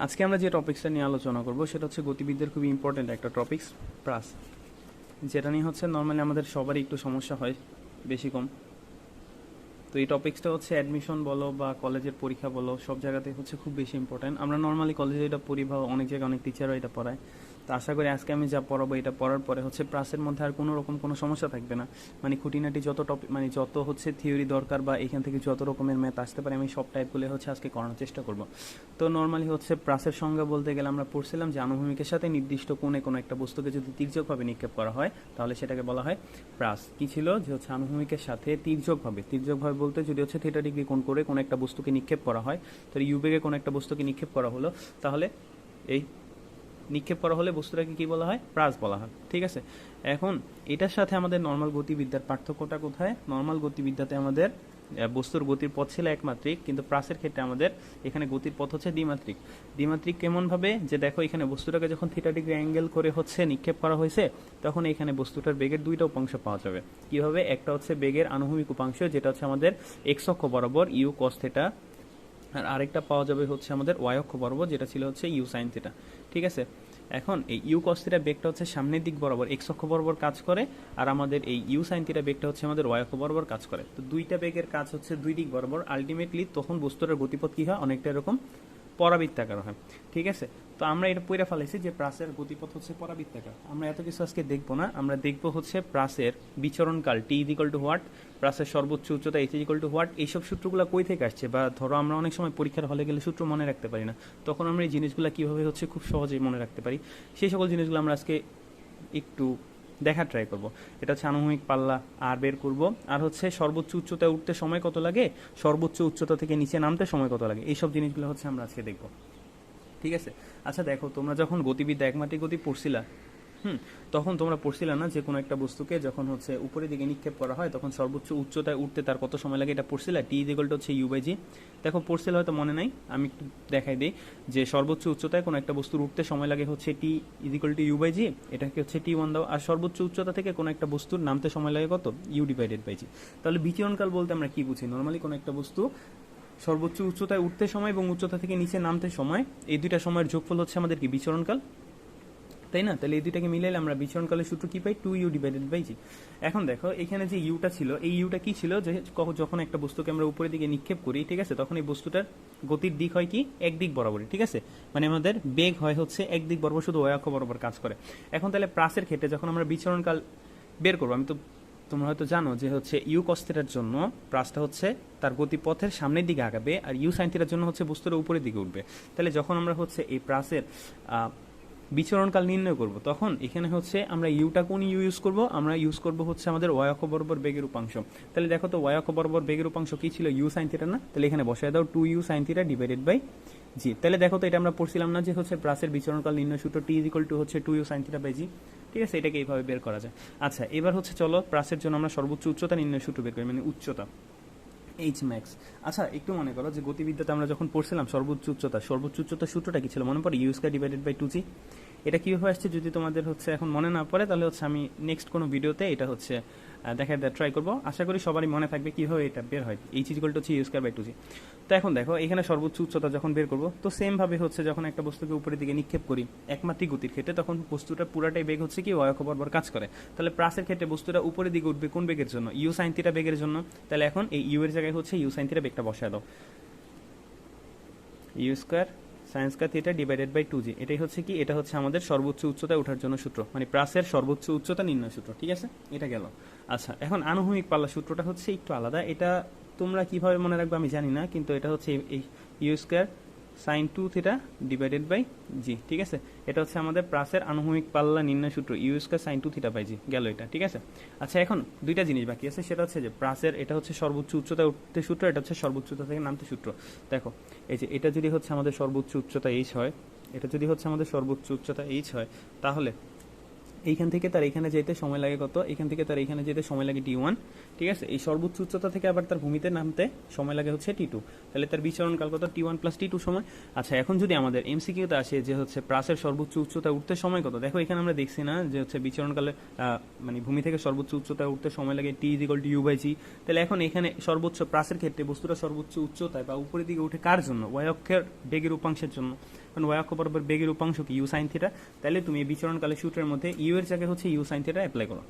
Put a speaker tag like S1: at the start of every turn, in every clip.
S1: আজকে আমরা যে টপিক্সটা নিয়ে আলোচনা করব সেটা হচ্ছে গতিবিদ্যার খুবই ইম্পর্টেন্ট একটা টপিক্স, প্রাস। যেটা নিয়ে হচ্ছে নর্মালি আমাদের সবারই একটু সমস্যা হয়, বেশি কম। তো এই টপিক্সটা হচ্ছে অ্যাডমিশন বলো বা কলেজের পরীক্ষা বলো, সব জায়গাতে হচ্ছে খুব বেশি ইম্পর্টেন্ট। আমরা নর্মালি কলেজে এটা পড়ি বা অনেক জায়গায় অনেক টিচারও এটা পড়ায়। তো আশা করি আজকে আমি যা পড়াবো এটা পড়ার পরে হচ্ছে প্রাসের মধ্যে আর কোনো রকম কোনো সমস্যা থাকবে না। মানে খুঁটিনাটি যত টপিক, মানে যত হচ্ছে থিওরি দরকার বা এখান থেকে যত রকমের ম্যাথ আসতে পারে আমি সব টাইপগুলো হচ্ছে আজকে করানোর চেষ্টা করব। তো নর্মালি হচ্ছে প্রাসের সংজ্ঞা বলতে গেলে আমরা পড়ছিলাম যে আনুভূমিকের সাথে নির্দিষ্ট কোণে কোনো একটা বস্তুকে যদি তির্যকভাবে নিক্ষেপ করা হয় তাহলে সেটাকে বলা হয় প্রাস। কি ছিল যে হচ্ছে আনুভূমিকের সাথে তির্যকভাবে বলতে যদি হচ্ছে থিটা ডিগ্রি কোণ করে কোনো একটা বস্তুকে নিক্ষেপ করা হয়, তো ইউ বেগে কোনো একটা বস্তুকে নিক্ষেপ করা হলো, তাহলে এই নিক্ষেপ করা হলে বস্তুটাকে কি বলা হয়? প্রাস বলা হয়। ঠিক আছে, এখন এটার সাথে আমাদের নর্মাল গতিবিদ্যার পার্থক্যটা কোথায়? নর্মাল গতিবিদ্যাতে আমাদের বস্তুর গতির পথ ছিল একমাত্রিক, কিন্তু প্রাসের ক্ষেত্রে আমাদের এখানে গতির পথ হচ্ছে দ্বিমাত্রিক। দ্বিমাত্রিক কেমন ভাবে? যে দেখো এখানে বস্তুটাকে যখন থিটা ডিগ্রি অ্যাঙ্গেল করে হচ্ছে নিক্ষেপ করা হয়েছে, তখন এখানে বস্তুটার বেগের দুইটা উপাংশ পাওয়া যাবে। কিভাবে? একটা হচ্ছে বেগের আনুভূমিক উপাংশ, যেটা হচ্ছে আমাদের এক্স অক্ষ বরাবর ইউ কস থিটা, আর আরেকটা পাওয়া যাবে হচ্ছে আমাদের ওয়াই অক্ষ বরাবর, যেটা ছিল হচ্ছে ইউ সাইন থিটা। ঠিক আছে, এখন এই ইউ কস থিটা বেগটা হচ্ছে সামনের দিক বরাবর এক্স অক্ষ বরাবর কাজ করে, আর আমাদের এই ইউ সাইন থিটা বেগটা হচ্ছে আমাদের ওয়াই অক্ষ বরাবর কাজ করে। তো দুইটা বেগের কাজ হচ্ছে দুই দিক বরাবর, আলটিমেটলি তখন বস্তুটার গতিপথ কি হয়? অনেকটা এরকম পরাবৃত্তাকার হয়। ঠিক আছে, তো আমরা এটা পড়ে ফেলাইছি যে প্রাসের গতিপথ হচ্ছে পরাবৃত্তাকার। আমরা এত কিছু আজকে দেখবো না, আমরা দেখবো হচ্ছে প্রাসের বিচরণকাল টি ইজ ইকুয়াল টু হোয়াট, প্রাসের সর্বোচ্চ উচ্চতা H is equal to what. এইসব সূত্রগুলো কই থেকে আসছে, বা ধরো আমরা অনেক সময় পরীক্ষার হলে গেলে সূত্র মনে রাখতে পারি না, তখন আমরা এই জিনিসগুলো কিভাবে হচ্ছে খুব সহজেই মনে রাখতে পারি, সেই সকল জিনিসগুলো আমরা আজকে একটু দেখার ট্রাই করব। এটা হচ্ছে আনুভূমিক পাল্লা আর বের করব, আর হচ্ছে সর্বোচ্চ উচ্চতায় উঠতে সময় কত লাগে, সর্বোচ্চ উচ্চতা থেকে নিচে নামতে সময় কত লাগে, এইসব জিনিসগুলো হচ্ছে আমরা আজকে দেখব। ঠিক আছে, আচ্ছা দেখো, তোমরা যখন গতিবিদ্যা একমাত্রিক গতি পড়ছিলা, তখন তোমরা পড়ছিলে না যে কোনো একটা বস্তুকে যখন হচ্ছে উপরের দিকে নিক্ষেপ করা হয় তখন সর্বোচ্চ উচ্চতায় উঠতে তার কত সময় লাগে? এটা পড়ছিলে, টি ইজ ইকুয়াল টু হচ্ছে ইউ বাই জি। দেখো পড়ছিলে, হয়তো মনে নাই, আমি একটু দেখাই দিই যে সর্বোচ্চ উচ্চতায় কোনো একটা বস্তুর উঠতে সময় লাগে হচ্ছে T is equal to u by g, এটাকে হচ্ছে টি ওয়ান দাও। আর সর্বোচ্চ উচ্চতা থেকে কোনো একটা বস্তুর নামতে সময় লাগে কত? U divided by g. তাহলে বিকিরণকাল বলতে আমরা কি বুঝি? নর্মালি কোনো একটা বস্তু সর্বোচ্চ উচ্চতায় উঠতে সময় এবং উচ্চতা থেকে নিচে নামতে সময়, এই দুইটা সময়ের যোগফল হচ্ছে আমাদের কি? বিচরণকাল, তাই না? তাহলে এই দুইটাকে মিলাইলে আমরা বিচরণকালের সূত্র কি পাই? To U divided by g. এখন দেখো এখানে যে ইউটা ছিল, এই ইউটা কি ছিল? যে যখন একটা বস্তুকে আমরা উপরের দিকে নিক্ষেপ করি, ঠিক আছে, তখন এই বস্তুটার গতির দিক হয় কি? একদিক বরাবরই। ঠিক আছে, মানে আমাদের বেগ হয় হচ্ছে একদিক বরাবর, শুধু ওয়াই অক্ষ বরাবর কাজ করে। এখন তাহলে প্রাসের ক্ষেত্রে যখন আমরা বিচরণকাল বের করবো, আমি তো, তোমরা হয়তো জানো যে হচ্ছে ইউ কস থিটার জন্য প্রাসটা হচ্ছে তার গতিপথের সামনের দিকে আগাবে, আর ইউ সাইন থিটার জন্য হচ্ছে বস্তুটা উপরের দিকে উঠবে। তাহলে যখন আমরা হচ্ছে এই প্রাসের বিচরণকাল নির্ণয় করব, তখন এখানে হচ্ছে আমরা ইউটা কোন ইউ ইউজ করব? আমরা ইউজ করব হচ্ছে আমাদের ওয়াই অক্ষ বরাবর বেগের উপাংশ। তাহলে দেখো তো ওয়াই অক্ষ বরাবর বেগের উপাংশ কি ছিল? ইউ সাইন থিটা না? তাহলে এখানে বসায় দাও two u sine theta divided by g. তাহলে দেখো তো এটা আমরা পড়ছিলাম না যে হচ্ছে প্রাসের বিচরণকাল নির্ণয় সূত্র টি ইজ ইকুয়াল টু হচ্ছে two u sine theta by জি। ঠিক আছে, এটাকে এইভাবে বের করা যায়। আচ্ছা, এবার হচ্ছে চলো প্রাসের জন্য আমরা সর্বোচ্চ উচ্চতা নির্ণয় সূত্র বের করি, মানে উচ্চতা এইচ ম্যাক্স। আচ্ছা একটু মনে করো যে গতিবিদ্যাতে আমরা যখন পড়ছিলাম সর্বোচ্চ উচ্চতা সূত্রটা কি ছিল মনে পড়ে? U square divided by two g. এটা কিভাবে আসছে যদি তোমাদের হচ্ছে এখন মনে না পড়ে, তাহলে হচ্ছে আমি নেক্সট কোনো ভিডিওতে এটা হচ্ছে দেখা ট্রাই করবো। আশা করি সবারই মনে থাকবে কিভাবে এটা বের হয়। এইচ ইজ ইকুয়াল টু হচ্ছে ইউ স্কয়ার বাই টু জি। তো এখন দেখো এখানে সর্বোচ্চ উচ্চতা যখন বের করবো, তো সেম ভাবে হচ্ছে যখন একটা বস্তুকে উপরের দিকে নিক্ষেপ করি একমাত্রিক গতির ক্ষেত্রে, তখন বস্তুটা পুরাটাই বেগ হচ্ছে কি? ওয়াই অক্ষ বরাবর কাজ করে। তাহলে প্রাসের ক্ষেত্রে বস্তুটা উপরের দিকে উঠবে কোন বেগের জন্য? ইউ সাইন থিটা বেগের জন্য। তাহলে এখন এই ইউ এর জায়গায় হচ্ছে ইউ সাইন থিটা বেগটা বসায় দাও, u square sine square theta divided by two g. এটাই হচ্ছে কি? এটা হচ্ছে আমাদের সর্বোচ্চ উচ্চতায় ওঠার জন্য সূত্র, মানে প্রাসের সর্বোচ্চ উচ্চতা নির্ণয় সূত্র। ঠিক আছে, এটা গেল। আচ্ছা, এখন আনুভূমিক পাল্লা সূত্রটা হচ্ছে একটু আলাদা। এটা তোমরা কিভাবে মনে রাখবে আমি জানি না, কিন্তু এটা হচ্ছে এই u square sine two theta divided by জি। ঠিক আছে, এটা হচ্ছে আমাদের প্রাসের আনুভূমিক পাল্লা নির্ণয় সূত্র, u square sine two theta by g গেল এটা। ঠিক আছে, আচ্ছা এখন দুইটা জিনিস বাকি আছে, সেটা হচ্ছে যে প্রাসের এটা হচ্ছে সর্বোচ্চ উচ্চতা উঠতে সূত্র, এটা হচ্ছে সর্বোচ্চ উচ্চতা থেকে নামতে সূত্র। দেখো এই যে এটা যদি হচ্ছে আমাদের সর্বোচ্চ উচ্চতা এইচ হয়, এটা যদি হচ্ছে আমাদের সর্বোচ্চ উচ্চতা এইচ হয়, তাহলে এইখান থেকে তার এখানে যেতে সময় লাগে কত? এখান থেকে তার এখানে যেতে সময় লাগে টি ওয়ান। ঠিক আছে, এই সর্বোচ্চ উচ্চতা থেকে আবার তার ভূমিতে নামতে সময় লাগে হচ্ছে টি টু। তাহলে তার বিচরণকাল কত? টি ওয়ান প্লাস টি টু সময়। আচ্ছা, এখন যদি আমাদের এমসিকিউতে আসে যে হচ্ছে প্রাসের সর্বোচ্চ উচ্চতা উঠতে সময় কত, দেখো এখানে আমরা দেখছি না যে হচ্ছে বিচরণকালে মানে ভূমি থেকে সর্বোচ্চ উচ্চতা উঠতে সময় লাগে T is equal to u by g. তাহলে এখন এখানে সর্বোচ্চ প্রাসের ক্ষেত্রে বস্তুটা সর্বোচ্চ উচ্চতায় বা উপরের দিকে উঠে কার জন্য? ওয়াই অক্ষের বেগের উপাংশের জন্য। কারণ ওয়াই অক্ষ বরাবর বেগের উপাংশ কি ইউ সাইন থিটা, তাহলে তুমি এই বিচরণকালের সূত্রের মধ্যে ইউ এর জায়গায় হচ্ছে ইউ সাইন থিটা অ্যাপ্লাই করো,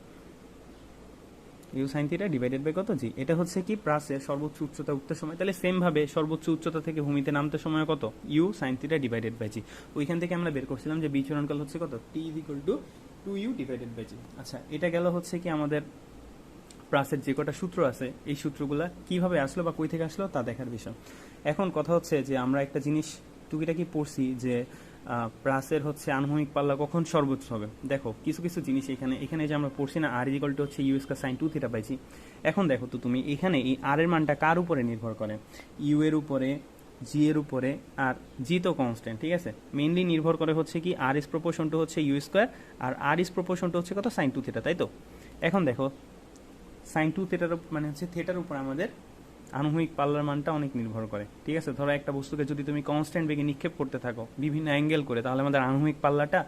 S1: U sine theta divided by কত জি। এটা হচ্ছে কি প্রাসের সর্বোচ্চ উচ্চতা উঠতে সময়, তাহলে সেম ভাবে সর্বোচ্চ উচ্চতা থেকে ভূমিতে নামতে সময় কত you sine theta divided by g. ওইখান থেকে আমরা বের করছিলাম যে বিচরণকাল হচ্ছে কত T is equal to 2u divided by g. আচ্ছা, এটা গেল হচ্ছে কি আমাদের প্রাসের যে কটা সূত্র আছে এই সূত্রগুলা কিভাবে আসলো বা কই থেকে আসলো তা দেখার বিষয়। এখন কথা হচ্ছে যে আমরা একটা জিনিস টুকিটাকি পড়ছি যে প্রাসের হচ্ছে আনুভূমিক পাল্লা কখন সর্বোচ্চ হবে। দেখো কিছু কিছু জিনিস এখানে যে আমরা পড়ছি না আর ইকুয়াল টু হচ্ছে you square sine 2 theta by g. এখন দেখো তো তুমি এখানে এই আর এর মানটা কার উপরে নির্ভর করে, ইউ এর উপরে, জি এর উপরে, আর জি তো কনস্ট্যান্ট, ঠিক আছে। মেইনলি নির্ভর করে হচ্ছে কি আর ইজ প্রপোর্শন টু হচ্ছে ইউ স্কয়ার, আর আর ইজ প্রপোর্শন টু হচ্ছে কত সাইন 2 থিটা, তাই তো। এখন দেখো সাইন 2 থিটার মানে হচ্ছে থিটার উপর আমাদের আনুভূমিক পাল্লার মানটা অনেক নির্ভর করে, ঠিক আছে। ধরো একটা বস্তুকে যদি তুমি কনস্ট্যান্ট বেগে নিক্ষেপ করতে থাকো বিভিন্ন অ্যাঙ্গেল করে, তাহলে আমাদের আনুভূমিক পাল্লাটা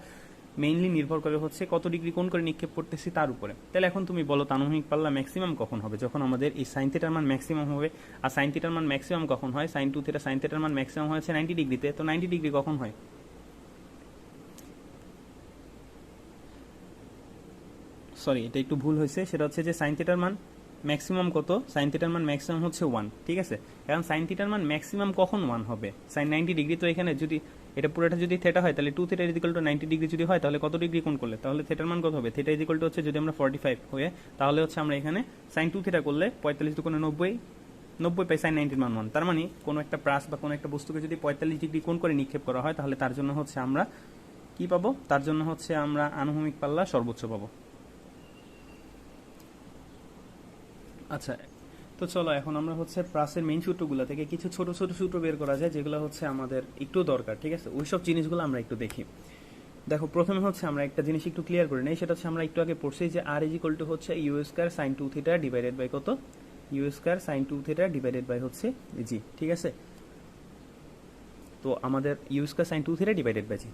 S1: মেইনলি নির্ভর করে হচ্ছে কত ডিগ্রি কোণ করে নিক্ষেপ করতেছি তার উপরে। তাহলে এখন তুমি বলো আনুভূমিক পাল্লা ম্যাক্সিমাম কখন হবে, যখন আমাদের এই সাইন থিটার মান ম্যাক্সিমাম হবে। আর সাইন থিটার মান ম্যাক্সিমাম কখন হয়, সাইন 2 থিটা সাইন থিটার মান ম্যাক্সিমাম হয়েছে 90 ডিগ্রিতে, তো 90 ডিগ্রি কখন হয়, সরি এটা একটু ভুল হয়েছে, সেটা হচ্ছে যে সাইন থিটার মান ম্যাক্সিমাম কত, সাইন থিটার মান ম্যাক্সিমাম হচ্ছে 1, ঠিক আছে। এখন সাইন থিটার মান ম্যাক্সিমাম কখন 1 হবে, সাইন 90 ডিগ্রি, তো এখানে যদি এটা পুরোটা যদি থিটা হয় তাহলে 2 theta is equal two 90 degree যদি হয় তাহলে কত ডিগ্রি কোণ করলে তাহলে থিটার মান কত হবে, থিটা ইজ ইকুয়াল টু হচ্ছে যদি আমরা 45 হয়ে তাহলে হচ্ছে আমরা এখানে সাইন 2 থিটা করলে 45 দুগুণে 90, 90 পাই সাইন 90 মান 1। তার মানে কোনো একটা প্রাস বা কোনো একটা বস্তুকে যদি 45 ডিগ্রি কোণ করে নিক্ষেপ করা হয় তাহলে তার জন্য হচ্ছে আমরা কি পাবো, তার জন্য হচ্ছে আমরা আনুভূমিক পাল্লা সর্বোচ্চ পাবো। আচ্ছা, তো চলো এখন আমরা হচ্ছে প্রাসের মেইন সূত্রগুলো থেকে কিছু ছোট ছোট সূত্র বের করা যায় যেগুলো হচ্ছে আমাদের একটু দরকার, ঠিক আছে। ওইসব জিনিসগুলো আমরা একটু দেখি। দেখো প্রথমে হচ্ছে আমরা একটা জিনিস একটু ক্লিয়ার করে নেই, সেটা হচ্ছে আমরা একটু আগে পড়ছি যে আর ইজ ইকুয়াল টু হচ্ছে you square sine 2 theta divided by কত, u square sine 2 theta divided by হচ্ছে জি, ঠিক আছে। তো আমাদের u square sine 2 theta divided by g,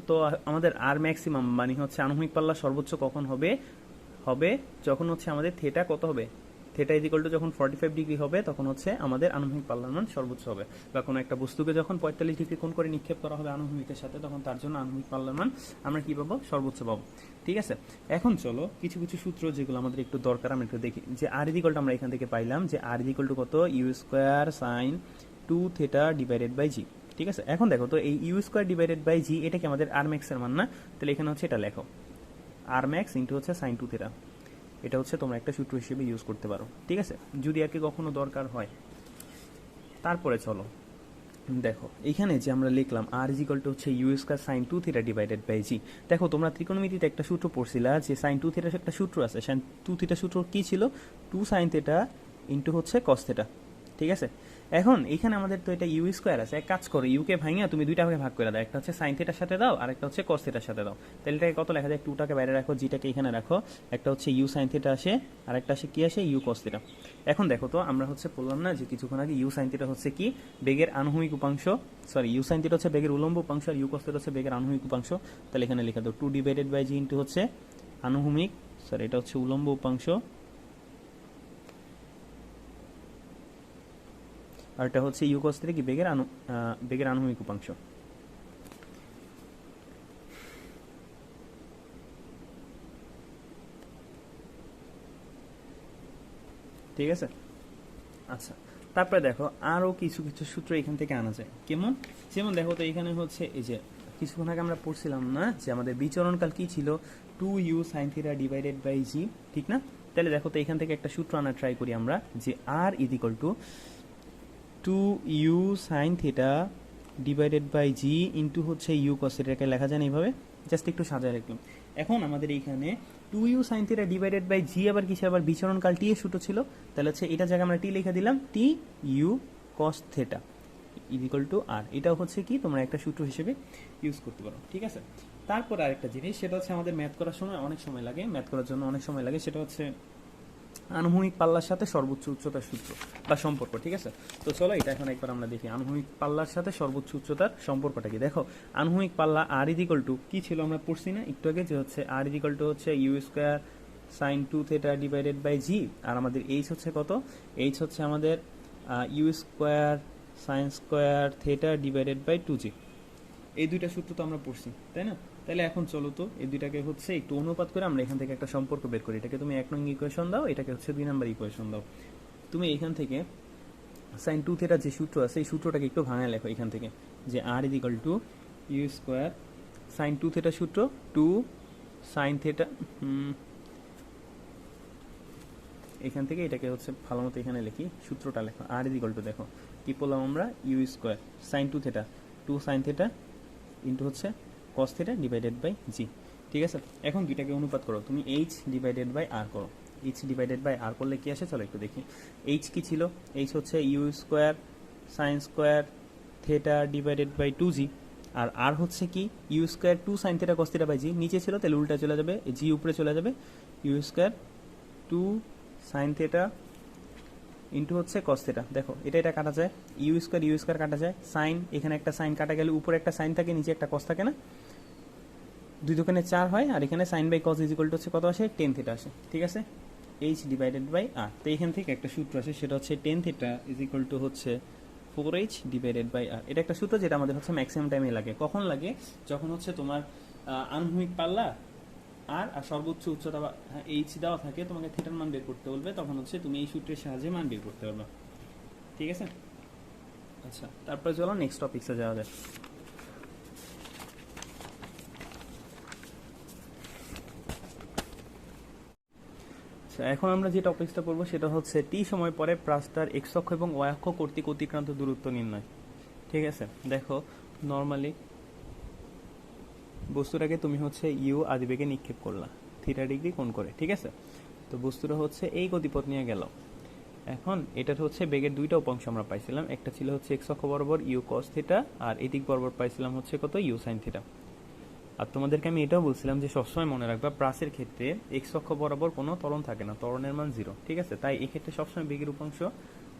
S1: তো আমাদের আর ম্যাক্সিমাম মানে হচ্ছে আনুভূমিক পাল্লা সর্বোচ্চ কখন হবে, হবে যখন হচ্ছে আমাদের থিটা কত হবে, থিটা ইজ ইকুয়াল টু যখন 45 ডিগ্রি হবে তখন হচ্ছে আমাদের আনুভূমিক পাল্লার মান সর্বোচ্চ হবে। বা কোনো একটা বস্তুকে যখন 45 ডিগ্রি কোণ করে নিক্ষেপ করা হবে আনুভূমিকের সাথে তখন তার জন্য আনুভূমিক পাল্লার মান আমরা কি পাবো, সর্বোচ্চ পাবো, ঠিক আছে। এখন চলো কিছু কিছু সূত্র যেগুলো আমাদের একটু দরকার আমরা একটু দেখি। যে আর ইজ ইকুয়াল টু আমরা এখান থেকে পাইলাম যে আর ইজ ইকুয়াল টু কত, u square sine 2 theta divided by জি, ঠিক আছে। এখন দেখো তো এই u square divided by g এটা কি আমাদের আর ম্যাক্স এর মান না, তাহলে এখানে হচ্ছে এটা লেখো আর ম্যাক্স ইন্টু হচ্ছে সাইন 2 থিটা, এটা হচ্ছে তোমরা একটা সূত্র হিসেবে ইউজ করতে পারো, ঠিক আছে, যদি আর কি কখনো দরকার হয়। তারপরে চলো দেখো এখানে যে আমরা লিখলাম আর ইজ ইকুয়াল টু হচ্ছে you square sine 2 theta divided by g. দেখো তোমরা ত্রিকোণমিতিতে একটা সূত্র পড়ছিলা যে সাইন 2 থিটার একটা সূত্র আছে, সাইন 2 থিটা সূত্র কি ছিল, 2 সাইন থিটা ইন্টু হচ্ছে কস থিটা, ঠিক আছে। এখন এখানে আমাদের তো এটা ইউ স্কয়ার আছে, এক কাজ করো ইউকে ভাঙিয়া তুমি দুইটা ভাগে ভাগ করে দাও, একটা হচ্ছে সাইন থিটার সাথে দাও আর একটা হচ্ছে কস থিটার সাথে দাও, তাহলে এটাকে কত লেখা যায়, 2টাকে বাইরে রাখো, জিটাকে এখানে রাখো, একটা হচ্ছে ইউ সাইন থিটা আসে আর একটা আসে কি আসে ইউ কস থিটা। এখন দেখো তো আমরা হচ্ছে বললাম না যে কিছুক্ষণ আগে ইউ সাইন থিটা হচ্ছে কি বেগের আনুভূমিক উপাংশ, সরি ইউ সাইন থিটা হচ্ছে বেগের উলম্ব উপাংশ আর ইউ কস থিটা হচ্ছে বেগের আনুভূমিক উপাংশ, তাহলে এখানে লেখা দাও 2 ডিভাইডেড বাই জি ইন্টু হচ্ছে আনুভূমিক, সরি এটা হচ্ছে উলম্ব উপাংশ আর এটা হচ্ছে ইউ কস থিটা কি বেগের আনুভূমিক উপাংশ, ঠিক আছে। আচ্ছা, তারপরে দেখো আরো কিছু কিছু সূত্র এখান থেকে আনা যায়, কেমন, যেমন দেখো তো এখানে হচ্ছে এই যে কিছুক্ষণ আগে আমরা পড়ছিলাম না যে আমাদের বিচরণকাল কি ছিল, 2u sin theta divided by জি, ঠিক না। তাহলে দেখো তো এখান থেকে একটা সূত্র আনা ট্রাই করি আমরা যে R is equal to 2u sin theta divided by g into হচ্ছে ইউ কস থিটাকে লেখা যায় না এইভাবে, জাস্ট একটু সাজায় রাখলাম। এখন আমাদের এইখানে 2u sin theta divided by g আবার কিসে, আবার বিচরণকাল টি এর সূত্র ছিল, তাহলে হচ্ছে এটা জায়গায় আমরা টি লিখে দিলাম T u cos theta is equal to R, এটাও হচ্ছে কি তোমরা একটা সূত্র হিসেবে ইউজ করতে পারো, ঠিক আছে। তারপর আরেকটা জিনিস সেটা হচ্ছে আমাদের ম্যাথ করার সময় অনেক সময় লাগে, ম্যাথ করার জন্য অনেক সময় লাগে, সেটা হচ্ছে আনুভূমিক পাল্লার সাথে সর্বোচ্চ উচ্চতার সূত্র বা সম্পর্ক, ঠিক আছে। তো চলো এটা এখন একবার আমরা দেখি আনুভূমিক পাল্লার সাথে সর্বোচ্চ উচ্চতার সম্পর্কটা কি। দেখো আনুভূমিক পাল্লা আর ইজ ইকুয়াল টু কি ছিল আমরা পড়ছি না একটু আগে, যে হচ্ছে আর ইজ ইকুয়াল টু হচ্ছে you square sine 2 theta divided by g, আর আমাদের এইচ হচ্ছে কত, এইচ হচ্ছে আমাদের u square sine square theta divided by 2জি, এই দুইটা সূত্র তো আমরা পড়ছি, তাই না? তাহলে এখন চলো তো এই দুইটাকে হচ্ছে একটু অনুপাত করে আমরা এখান থেকে একটা সম্পর্ক বের করি। এটাকে তুমি 1 নং ইকুয়েশন দাও, এটাকে হচ্ছে 2 নাম্বার ইকুয়েশন দাও। তুমি এখান থেকে সাইন 2 থিটা যে সূত্র আছে এই সূত্রটাকে একটু ভাঙায় লেখো এখান থেকে, যে R is equal to u square sine 2 theta সূত্র 2 সাইন থিটা, এখান থেকে এটাকে হচ্ছে ভালো মতো এখানে লিখি, সূত্রটা লেখো। আর ইজ ইকাল টু, দেখো কি বললাম আমরা, U square sine 2 theta 2 sine theta into হচ্ছে কস থিটা ডিভাইডেড বাই জি। ঠিক আছে, এখন দুইটাকে অনুপাত করো, তুমি এইচ ডিভাইডেড বাই আর করো। এইচ ডিভাইডেড বাই আর করলে কি আসে চলো একটু দেখি। এইচ কি ছিল, এইচ হচ্ছে you square sine square theta divided by 2জি, আর আর হচ্ছে কি u square 2 sine theta cos theta by g, নিচে ছিল তাহলে উল্টা চলে যাবে, জি উপরে চলে যাবে, U square 2 sine theta into হচ্ছে কস থিটা। দেখো এটা এটা কাটা যায়, ইউ স্কোয়ার কাটা যায়, সাইন এখানে একটা সাইন কাটা গেলে উপরে একটা সাইন থাকে নিচে একটা কস থাকে না, দুই দোকানে 4 হয়, আর এখানে sine by cos is equal to হচ্ছে কত আসে, টেন থিটা আসে। ঠিক আছে, এইচ ডিভাইডেড বাই আর, তো এখান থেকে একটা সূত্র আসে সেটা হচ্ছে tan theta is equal to হচ্ছে 4h ডিভাইডেড বাই আর। এটা একটা সূত্র যেটা আমাদের হচ্ছে ম্যাক্সিমাম টাইমে লাগে। কখন লাগে, যখন হচ্ছে তোমার আনুভূমিক পাল্লা আর সর্বোচ্চ উচ্চতা এইচ দেওয়া থাকে, তোমাকে থিটার মান বের করতে বলবে, তখন হচ্ছে তুমি এই সূত্রের সাহায্যে মান বের করতে পারবে। ঠিক আছে, আচ্ছা তারপরে চলো নেক্সট টপিকসে যাওয়া যায়। আচ্ছা এখন আমরা যে টপিকসটা পড়বো সেটা হচ্ছে টি সময় পরে প্রাস্তার এক্স অক্ষ এবং ওয়াই অক্ষ কর্তৃক অতিক্রান্ত দূরত্ব নির্ণয়। ঠিক আছে, দেখো নর্মালি বস্তুটাকে তুমি হচ্ছে ইউ আদিবেগে নিক্ষেপ করলা থিটা ডিগ্রি কোণ করে। ঠিক আছে, তো বস্তুটা হচ্ছে এই গতিপথ নিয়ে গেল। এখন এটা হচ্ছে বেগের দুইটা উপাংশ আমরা পাইছিলাম, একটা ছিল হচ্ছে এক্স অক্ষ বরাবর ইউ কস থিটা, আর এদিক বরাবর পাইছিলাম হচ্ছে কত, ইউ সাইন থিটা। আর তোমাদেরকে আমি এটাও বলছিলাম যে সবসময় মনে রাখবা প্রাসের ক্ষেত্রে এক্স অক্ষ বরাবর কোনো ত্বরণ থাকে না, ত্বরণের মান 0। ঠিক আছে, তাই এই ক্ষেত্রে সবসময় বেগের উপাংশ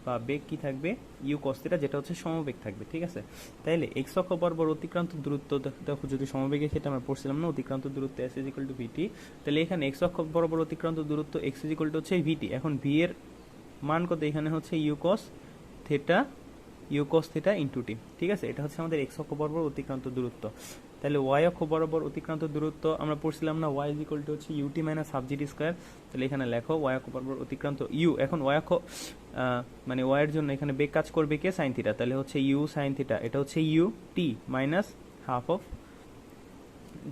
S1: বা বেগ কি থাকবে, ইউ কস থিটা, যেটা হচ্ছে সমবেগ থাকবে। ঠিক আছে, তাইলে এক্স অক্ষ বরাবর অতিক্রান্ত দূরত্ব দেখো, যদি সমবেগে সেটা আমরা পড়ছিলাম না, অতিক্রান্ত দূরত্ব এস ইজ ইকুয়াল টু ভিটি, তাহলে এখানে এক্স অক্ষ বরাবর অতিক্রান্ত দূরত্ব এক্স ইজ ইকুয়াল টু হচ্ছে ভিটি। এখন ভি এর মান কত, এখানে হচ্ছে you cos theta into T. ঠিক আছে, এটা হচ্ছে আমাদের এক্স অক্ষ বরাবর অতিক্রান্ত দূরত্ব। তাহলে ওয়াই অক্ষ বরাবর অতিক্রান্ত দূরত্ব আমরা পড়ছিলাম না, ওয়াই ইজ ইকুয়াল টু হচ্ছে U T minus half G T square. তাহলে এখানে লেখো ওয়াই অক্ষ বরাবর অতিক্রান্ত ইউ, এখন ওয়াই অক্ষ মানে ওয়াই এর জন্য এখানে বেগ কাজ করবে কে, সাইন থিটা, তাহলে হচ্ছে ইউ সাইন থিটা, এটা হচ্ছে U T minus half of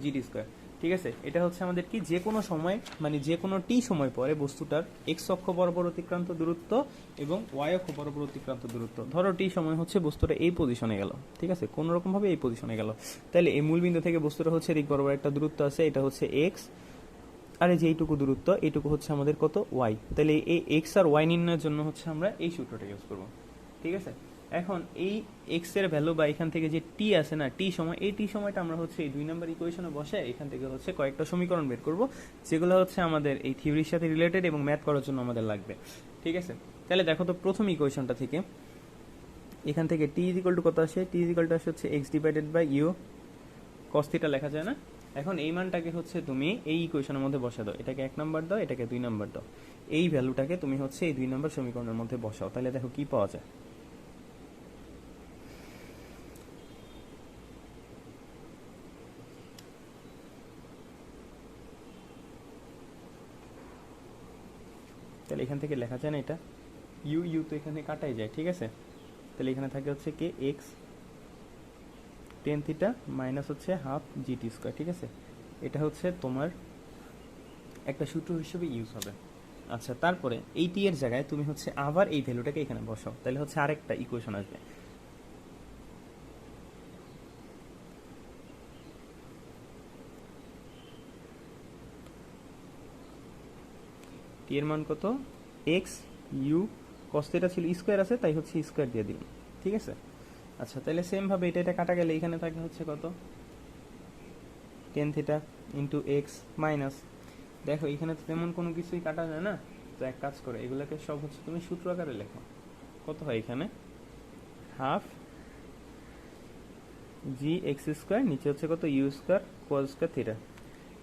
S1: G T square. ঠিক আছে, এটা হচ্ছে আমাদের কি, যে কোনো সময় মানে যে কোনো টি সময় পরে বস্তুটার এক্স অক্ষ বরাবর অতিক্রান্ত দূরত্ব এবং ওয়াই অক্ষ বরাবর অতিক্রান্ত দূরত্ব। ধরো টি সময় হচ্ছে বস্তুটা এই পজিশনে গেল, ঠিক আছে, কোনো রকম ভাবে এই পজিশনে গেল, তাহলে এই মূলবিন্দু থেকে বস্তুটা হচ্ছে এদিক বরাবর একটা দূরত্ব আছে, এটা হচ্ছে এক্স, আর এই যে এইটুকু দূরত্ব, এইটুকু হচ্ছে আমাদের কত, ওয়াই। তাহলে এই এক্স আর ওয়াই নির্ণয়ের জন্য হচ্ছে আমরা এই সূত্রটা ইউজ করব। ঠিক আছে, এখন এই এক্স এর ভ্যালু বা এখান থেকে যে টি আছে না, টি সময়, এই টি সময়টা আমরা হচ্ছে এই 2 নম্বর ইকুয়েশনে বসে এখান থেকে হচ্ছে কয়েকটা সমীকরণ বের করব, যেগুলো হচ্ছে আমাদের এই থিওরির সাথে রিলেটেড এবং ম্যাথ করার জন্য আমাদের লাগবে। ঠিক আছে, তাহলে দেখো তো প্রথম ইকুয়েশনটা থেকে এখান থেকে টি ইজ ইকুয়াল টু কত আসে, টি ইজ ইকুয়াল টু আসে হচ্ছে X divided by U cos theta লেখা যায় না। এখন এই মানটাকে হচ্ছে তুমি এই ইকুয়েশনের মধ্যে বসা দাও, এটাকে 1 নাম্বার দাও, এটাকে 2 নাম্বার দাও, এই ভ্যালুটাকে তুমি হচ্ছে এই 2 নাম্বার সমীকরণের মধ্যে বসাও, তাহলে দেখো কি পাওয়া যায়। তাহলে এখান থেকে লেখা যায় না, এটা ইউ ইউ তো এখানে কাটাই যায়। ঠিক আছে, তাহলে এখানে থাকে হচ্ছে কে এক্স টেন থিটা মাইনাস হচ্ছে হাফ জিটি স্কোয়ার। ঠিক আছে, এটা হচ্ছে তোমার একটা সূত্র হিসেবে ইউজ হবে। আচ্ছা, তারপরে এই টি এর জায়গায় তুমি হচ্ছে আবার এই ভ্যালুটাকে এখানে বসাও, তাহলে হচ্ছে আরেকটা ইকুয়েশন আসবে। টি এর মান কত, এক্স ইউ কস থিটা ছিল স্কোয়ার আছে, তাই হচ্ছে স্কোয়ার দিয়ে দিলাম। ঠিক আছে, আচ্ছা তাহলে সেম ভাবে এটা এটা কাটা গেলে এখানে থাকে হচ্ছে কত, tan theta into x minus, দেখো এখানে তো তেমন কোনো কিছুই কাটা যায় না, তো এক কাজ করে এগুলোকে সব হচ্ছে তুমি সূত্র আকারে লেখো। কত হয় এখানে, হাফ জি এক্স স্কোয়ার, নিচে হচ্ছে কত U square cos square theta.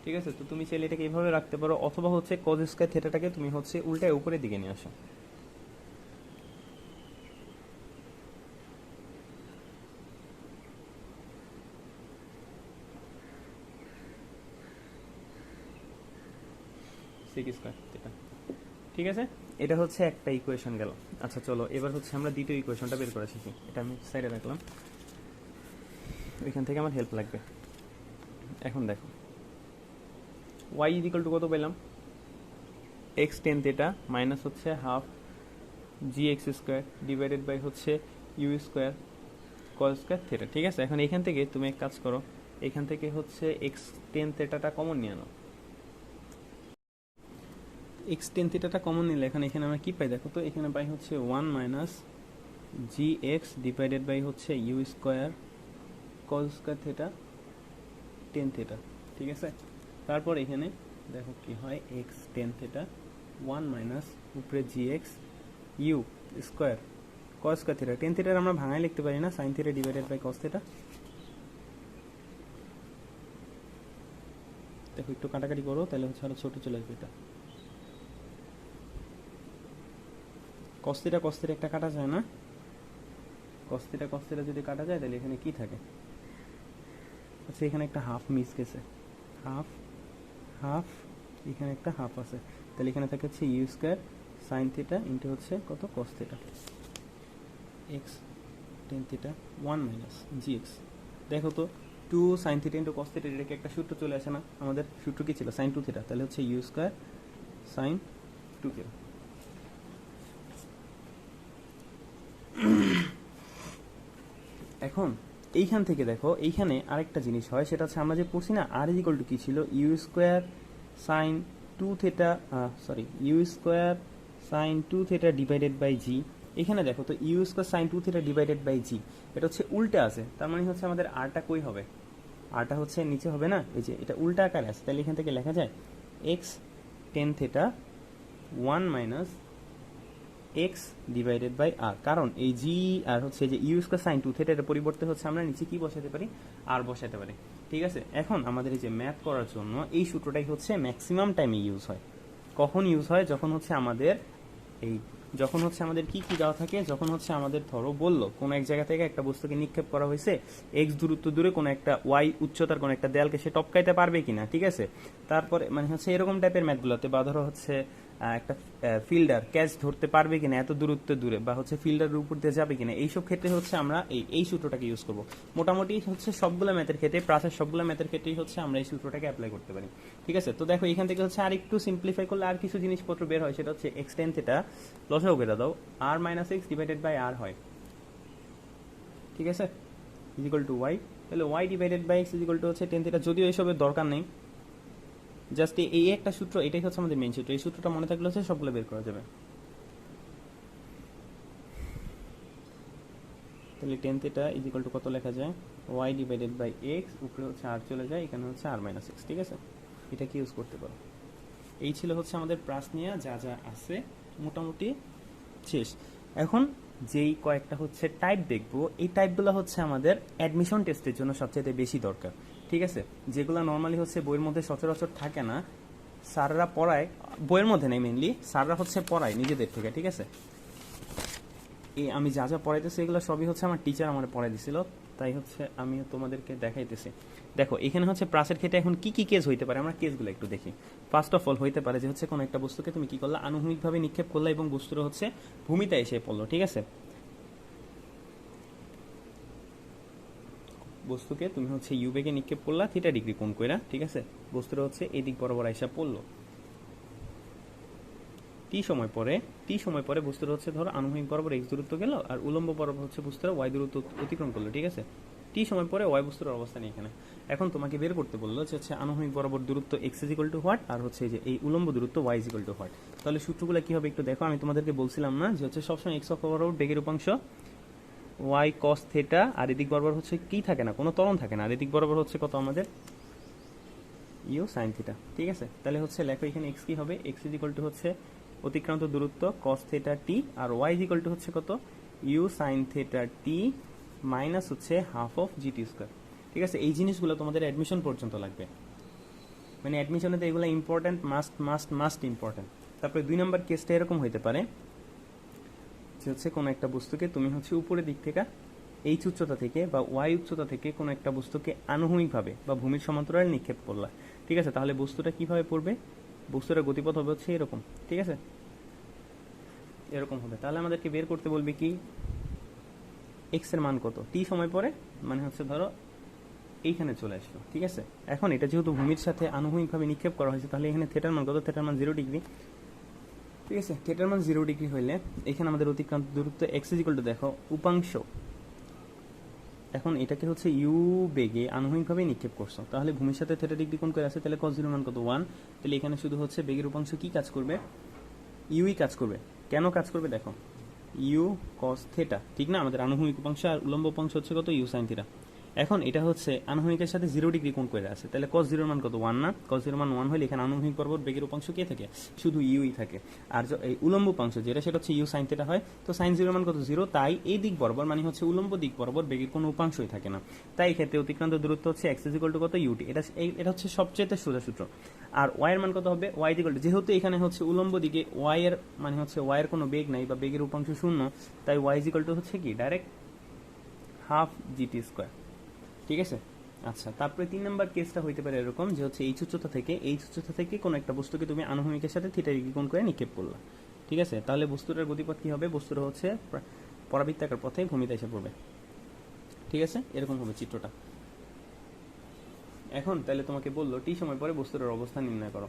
S1: ঠিক আছে, তো তুমি চাইলে এটাকে এইভাবে রাখতে পারো, অথবা হচ্ছে কোস স্কোয়ার থিটাটাকে তুমি হচ্ছে উল্টায় উপরের দিকে নিয়ে আসো। sec square theta. ঠিক আছে, এটা হচ্ছে একটা ইকুয়েশন গেল। আচ্ছা চলো এবার হচ্ছে আমরা দ্বিতীয় ইকুয়েশনটা বের করে শিখি। এটা আমি সাইডে রাখলাম, ওইখান থেকে আমার হেল্প লাগবে। এখন দেখো y ইকুয়াল টু কত পেলাম, x টেন থিটা মাইনাস হচ্ছে half g x square divided by হচ্ছে you square cos square theta. ঠিক আছে, এখন এখান থেকে তুমি এক কাজ করো, এখান থেকে হচ্ছে এক্স টেন থিটাটা কমন নিয়ে আনো। এক্স টেন থিটাটা কমন নিলে এখানে আমরা কি পাই দেখো তো, এখানে পাই হচ্ছে one minus g x divided by হচ্ছে you square cos square theta tan theta. ঠিক আছে, তারপর এখানে দেখো কি হয়, x tan theta one minus উপরে g x u square cos square theta. Tan থিটার আমরা ভাঙায় লিখতে পারি না, sine theta divided by cos theta. দেখো একটু কাটাকাটি করো, তাহলে হচ্ছে আরো ছোট চলে আসবে। এটা কস থিটা একটা কাটা যায় না, কস থিটা যদি কাটা যায় তাহলে এখানে কি থাকে, আচ্ছা এখানে একটা হাফ মিস গেছে, হাফ হাফ এখানে একটা হাফ আছে, তাহলে এখানে থাকে হচ্ছে you square sine theta into হচ্ছে কত cos theta x tan theta one minus g x. দেখো তো two sine theta into cos theta, এটাকে একটা সূত্র চলে আসে না, আমাদের সূত্র কি ছিল সাইন টু থিটা, তাহলে হচ্ছে you square sine two theta. এখন এইখান থেকে দেখো এইখানে আরেকটা জিনিস হয়, সেটা হচ্ছে আমরা যে পড়ছি না আর ইকুয়াল টু কি ছিল, u square sine two theta, sorry u square sine two theta divided by g. এখানে দেখো তো u square sine two theta divided by g, এটা হচ্ছে উল্টা আছে, তার মানে হচ্ছে আমাদের আরটা কই হবে, আরটা হচ্ছে নিচে হবে না, এই যে এটা উল্টা আকারে আছে, তাহলে এখান থেকে লেখা যায় x tan theta one minus x divided by R, কারণ এই জি আর হচ্ছে যে u square sine two theta, এর পরিবর্তে হচ্ছে আমরা নিচে কি বসাতে পারি, আর বসাতে পারি। ঠিক আছে, এখন আমাদের এই যে ম্যাথ করার জন্য এই সূত্রটাই হচ্ছে ম্যাক্সিমাম টাইমে ইউজ হয়। কখন ইউজ হয়, যখন হচ্ছে আমাদের কি কি দেওয়া থাকে, যখন হচ্ছে আমাদের ধরো বললো কোনো এক জায়গা থেকে একটা বস্তুকে নিক্ষেপ করা হয়েছে, এক্স দূরত্ব দূরে কোনো একটা ওয়াই উচ্চতার কোনো একটা দেয়ালকে সে টপকাইতে পারবে কিনা। ঠিক আছে, তারপরে মানে হচ্ছে এরকম টাইপের ম্যাথগুলোতে, বা ধরো হচ্ছে একটা ফিল্ডার ক্যাচ ধরতে পারবে কিনা এত দূরত্ব দূরে, বা হচ্ছে ফিল্ডারের উপর দিয়ে যাবে কিনা, এইসব ক্ষেত্রে হচ্ছে আমরা এই সূত্রটাকে ইউজ করব। মোটামুটি হচ্ছে সবগুলো ম্যাথের ক্ষেত্রে, প্রাসের সবগুলো ম্যাথের ক্ষেত্রেই হচ্ছে আমরা এই সূত্রটাকে অ্যাপ্লাই করতে পারি। ঠিক আছে, তো দেখো এখান থেকে হচ্ছে আর একটু সিম্পলিফাই করলে আর কিছু জিনিসপত্র বের হয়, সেটা হচ্ছে এক্স টেন থিটা লসাগু করে দাও আর minus x divided by R হয়। ঠিক আছে, ইজ ইকুয়াল টু ওয়াই, তাহলে Y divided by X is equal to হচ্ছে টেন থিটা। যদিও এইসবের দরকার নেই, জাস্ট এই একটা সূত্র, এটাই হচ্ছে আমাদের মেইন সূত্র, এই সূত্রটা মনে থাকলে হচ্ছে সবগুলো বের করা যাবে। তাহলে tan theta is equal to কত লেখা যায়, ওয়াই ডিভাইডেড বাই এক্স, উপরে হচ্ছে আর চলে যায়, এখানে হচ্ছে আর মাইনাস এক্স। ঠিক আছে, এটা কি ইউজ করতে পারো। এই ছিল হচ্ছে আমাদের প্রাস নিয়ে যা যা আছে মোটামুটি শেষ। এখন যেই কয়েকটা হচ্ছে টাইপ দেখবো, এই টাইপগুলো হচ্ছে আমাদের অ্যাডমিশন টেস্টের জন্য সবচেয়ে বেশি দরকার। ঠিক আছে, যেগুলো নর্মালি হচ্ছে বইয়ের মধ্যে সচরাচর থাকে না, স্যাররা পড়ায়, বইয়ের মধ্যে নেই মেনলি, স্যাররা হচ্ছে পড়ায় নিজেদের থেকে। ঠিক আছে, এই আমি যা যা পড়াইতেছি এগুলো সবই হচ্ছে আমার টিচার আমার পড়াই দিছিল, তাই হচ্ছে আমি তোমাদেরকে দেখাইতেছি। দেখো এখানে হচ্ছে প্রাসের ক্ষেত্রে এখন কি কি কেস হইতে পারে, আমরা কেসগুলো একটু দেখি। ফার্স্ট অফ অল হইতে পারে যে হচ্ছে কোনো একটা বস্তুকে তুমি কি করলা, আনুভূমিকভাবে নিক্ষেপ করলা এবং বস্তুটা হচ্ছে ভূমিতে এসে পড়লো। ঠিক আছে, বস্তুকে তুমি হচ্ছে ইউ বেগে নিক্ষেপ করলা থিটা ডিগ্রি কোণ কইরা। ঠিক আছে, বস্তুটা হচ্ছে এই দিক বরাবর আইসা পড়লো, টি সময় পরে বস্তুটা হচ্ছে ধরো আনুভূমিক বরাবর এক্স দূরত্ব গেল, আর উলম্ব বরাবর হচ্ছে বস্তুটা ওয়াই দূরত্ব অতিক্রম করলো। ঠিক আছে, টি সময় পরে ওয়াই বস্তুর অবস্থান এখানে। এখন তোমাকে বের করতে বললো যে হচ্ছে আনুভূমিক বরাবর দূরত্ব x is equal to what, আর হচ্ছে যে এই উলম্ব দূরত্ব y is equal to what. তাহলে সূত্রগুলো কি হবে একটু দেখো, আমি তোমাদেরকে বলছিলাম না যে হচ্ছে সবসময় এক্স অক্ষ বরাবর বেগের উপাংশ ওয়াই কস থিটা, আর এদিক বরাবর হচ্ছে কি থাকে না, কোনো ত্বরণ থাকে না, আর এদিক বরাবর হচ্ছে কত আমাদের ইউ সাইন থিটা। ঠিক আছে, তাহলে হচ্ছে লেখো এখানে এক্স কি হবে, এক্স ইজ ইকুয়াল টু হচ্ছে অতিক্রান্ত দূরত্ব কস থিটা টি, আর ওয়াই ইজ ইকুয়াল টু হচ্ছে কত you sine theta T minus হচ্ছে হাফ অফ জিটি স্কোয়ার। ঠিক আছে, এই জিনিসগুলো তোমাদের অ্যাডমিশন পর্যন্ত লাগবে, মানে অ্যাডমিশনে তো এগুলো ইম্পর্টেন্ট, মাস্ট ইম্পর্টেন্ট। তারপরে 2 নম্বর কেসটা এরকম হইতে পারে যে হচ্ছে কোনো একটা বস্তুকে তুমি হচ্ছে উপরের দিক থেকে এইচ উচ্চতা থেকে বা ওয়াই উচ্চতা থেকে কোনো একটা বস্তুকে আনুভূমিকভাবে বা ভূমির সমান্তরালে নিক্ষেপ করলা। ঠিক আছে, তাহলে বস্তুটা কিভাবে পড়বে, বস্তুটার গতিপথ হবে হচ্ছে এরকম, ঠিক আছে, এরকম হবে। তাহলে আমাদেরকে বের করতে বলবে কি এক্স এর মান কত টি সময় পরে, মানে হচ্ছে ধরো এইখানে চলে আসলো, ঠিক আছে। এখন এটা যেহেতু ভূমির সাথে আনুভূমিকভাবে নিক্ষেপ করা হয়েছে, তাহলে এখানে থিটার মান কত, থিটার মান 0 ডিগ্রি, ঠিক আছে। থিটার মান 0 ডিগ্রি হইলে এখানে আমাদের অতিক্রান্ত দূরত্ব এক্স ইজ ইকুয়াল টু, দেখো উপাংশ, এখন এটাকে হচ্ছে ইউ বেগে আনুভূমিকভাবে নিক্ষেপ করছো, তাহলে ভূমির সাথে থিটা ডিগ্রি কোণ করে আছে, তাহলে cos 0 মান কত 1, তাহলে এখানে শুধু হচ্ছে বেগের উপাংশ কি কাজ করবে, ইউই কাজ করবে। কেন কাজ করবে দেখো, ইউ cos থিটা, ঠিক না, আমাদের আনুভূমিক উপাংশ আর উলম্ব উপাংশ হচ্ছে কত ইউ sin থিটা। এখন এটা হচ্ছে আনুভূমিকের সাথে 0 ডিগ্রি কোণ করে আছে, তাহলে cos 0 মান কত 1 না, cos 0 মান 1 হলে এখানে আনুভূমিক বরাবর বেগের উপাংশ কে থাকে, শুধু ইউই থাকে। আর এই উলম্ব উপাংশ যেটা সেটা হচ্ছে ইউ sin থিটা হয়, তো sin 0 মান কত 0, তাই এই দিক বরাবর মানে হচ্ছে উলম্ব দিক বরাবর বেগের কোনো উপাংশই থাকে না। তাই এই ক্ষেত্রে অতিক্রান্ত দূরত্ব হচ্ছে x ইকুয়াল টু কত ইউটি, এটা হচ্ছে সবচেয়ে সোজা সূত্র। আর y এর মান কত হবে, y ইকুয়াল টু, যেহেতু এখানে হচ্ছে উলম্ব দিকে y এর মানে হচ্ছে y এর কোনো বেগ নাই বা বেগের উপাংশ শূন্য, তাই y ইকুয়াল টু হচ্ছে কি ডাইরেক্ট হাফ জিটি স্কয়ার, ঠিক আছে। আচ্ছা, তারপরে 3 নাম্বার কেসটা হইতে পারে এরকম যে হচ্ছে এই উচ্চতা থেকে কোনো একটা বস্তুকে তুমি আনুভূমিকের সাথে থিটা ডিগ্রি কোণ করে নিক্ষেপ করলা, ঠিক আছে। তাহলে বস্তুটার গতিপথ কি হবে, বস্তুটা হচ্ছে পরাবৃত্তাকার পথে ভূমিতে এসে পড়বে, ঠিক আছে, এরকম হবে চিত্রটা। এখন তাহলে তোমাকে বললো টি সময় পরে বস্তুটার অবস্থান নির্ণয় করো,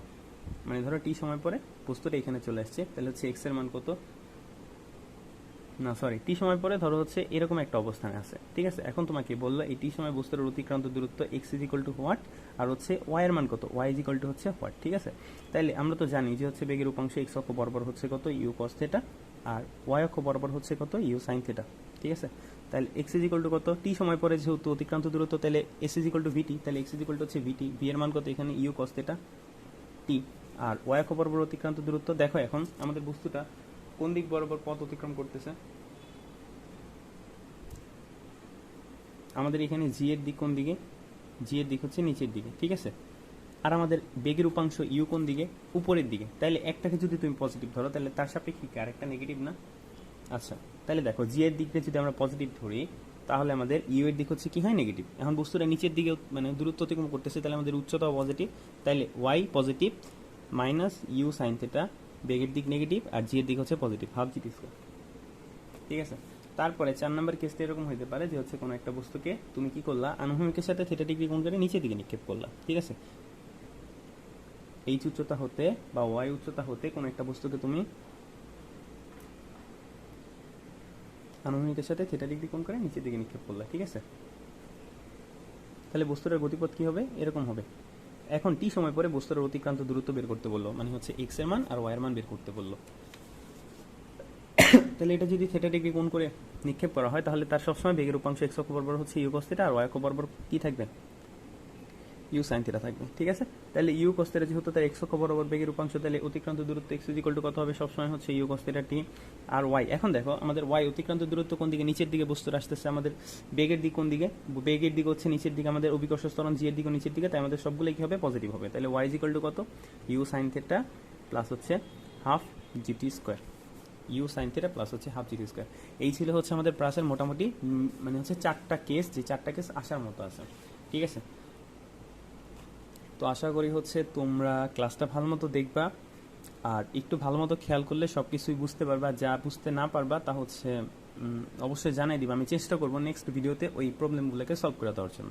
S1: মানে ধরো টি সময় পরে বস্তুটা এখানে চলে আসছে, তাহলে হচ্ছে এক্স এর মান কত, না সরি টি সময় পরে ধরো হচ্ছে এরকম একটা অবস্থানে আছে, ঠিক আছে। এখন তোমাকে বললো এই টি সময় বস্তুর অতিক্রান্ত দূরত্ব x is equal to what, আর হচ্ছে ওয়াই এর মান কত, ওয়াই ইজ ইকুয়াল টু হচ্ছে হোয়াট, ঠিক আছে। তাইলে আমরা তো জানি যে হচ্ছে বেগের উপাংশ এক্স অক্ষ বরাবর হচ্ছে কত ইউ কস থিটা, আর ওয়াই অক্ষ বরাবর হচ্ছে কত ইউ সাইন থিটা, ঠিক আছে। তাহলে এক্স ইজ ইকুয়াল টু কত, টি সময় পরে যেহেতু অতিক্রান্ত দূরত্ব, তাহলে এস ইজ ইকুয়াল টু ভিটি, তাহলে এক্স ইজ ইকুয়াল টু হচ্ছে ভিটি, ভি এর মান কত এখানে ইউ কস থিটা টি, আর ওয়াই অক্ষ বরাবর অতিক্রান্ত দূরত্ব, দেখো এখন আমাদের বস্তুটা কোন দিক বরাবর পথ অতিক্রম করতেছে, আমাদের এখানে জি এর দিক কোন দিকে, জি এর দিক হচ্ছে নিচের দিকে, ঠিক আছে। আর আমাদের বেগের উপাংশ ইউ কোন দিকে, উপরের দিকে, তাহলে একটাকে যদি তুমি পজিটিভ ধরো তাহলে তার সাপেক্ষে আরেকটা নেগেটিভ না। আচ্ছা, তাহলে দেখো জি এর দিকটা যদি আমরা পজিটিভ ধরি তাহলে আমাদের ইউ এর দিক হচ্ছে কি হয় নেগেটিভ। এখন বস্তুটা নিচের দিকে মানে দূরত্ব অতিক্রম করতেছে, তাহলে আমাদের উচ্চতাও পজিটিভ, তাহলে Y positive minus U sine theta, বেগের দিক নেগেটিভ আর জি এর দিক হচ্ছে positive, half G T square, ঠিক আছে। তারপরে 4 নম্বর কেসটা এরকম হইতে পারে যে হচ্ছে কোনো একটা বস্তুকে তুমি কি করলা আনুভূমিকের সাথে থিটা ডিগ্রি কোণ করে নিচের দিকে নিক্ষেপ করলা, ঠিক আছে। এইচ উচ্চতা হতে বা ওয়াই উচ্চতা হতে কোনো একটা বস্তুকে তুমি আনুভূমিকের সাথে থিটা ডিগ্রি কোণ করে নিচের দিকে নিক্ষেপ করলা, ঠিক আছে। তাহলে বস্তুটার গতিপথ কি হবে, এরকম হবে। এখন টি সময় পরে বস্তুর অতিক্রান্ত দূরত্ব বের করতে বললো, মানে হচ্ছে এক্স এর মান আর ওয়াই এর মান বের করতে বললো। তাহলে এটা যদি থিটা ডিগ্রি কোণ করে নিক্ষেপ করা হয় তাহলে তার সবসময় বেগের উপাংশ এক্স অক্ষ বরাবর হচ্ছে ইউ কস থিটা আর ওয়াই অক্ষ বরাবর কি থাকবে, ইউ সাইন থিটা থাকবে, ঠিক আছে। তাহলে ইউ কস থিটা যেহেতু তার এক্স অক্ষ বরাবর বেগের উপাংশ, তাহলে অতিক্রান্ত দূরত্ব এক্স ইকুয়াল টু কত হবে, সবসময় হচ্ছে ইউ কস থিটা টি আর ওয়াই। এখন দেখো আমাদের ওয়াই অতিক্রান্ত দূরত্ব কোন দিকে, নিচের দিকে বস্তুর আসতেছে, আমাদের বেগের দিক কোন দিকে, বেগের দিক হচ্ছে নিচের দিকে, আমাদের অভিকর্ষ ত্বরণ জি এর দিকে নিচের দিকে, তাই আমাদের সবগুলোই কি হবে পজিটিভ হবে। তাহলে ওয়াই ইকুয়াল টু কত ইউ সাইন থিটা প্লাস হচ্ছে half G T square, U sine theta plus হচ্ছে হাফ জিটি স্কোয়ার। এই ছিল হচ্ছে আমাদের প্রাসের মোটামুটি মানে হচ্ছে 4টা কেস, যে 4টা কেস আসার মতো আছে, ঠিক আছে। তো আশা করি হচ্ছে তোমরা ক্লাসটা ভালো মতো দেখবা আর একটু ভালো মতো খেয়াল করলে সব কিছুই বুঝতে পারবা, যা বুঝতে না পারবা তা হচ্ছে অবশ্যই জানাই দিবা, আমি চেষ্টা করবো নেক্সট ভিডিওতে ওই প্রবলেমগুলোকে সলভ করে দেওয়ার জন্য।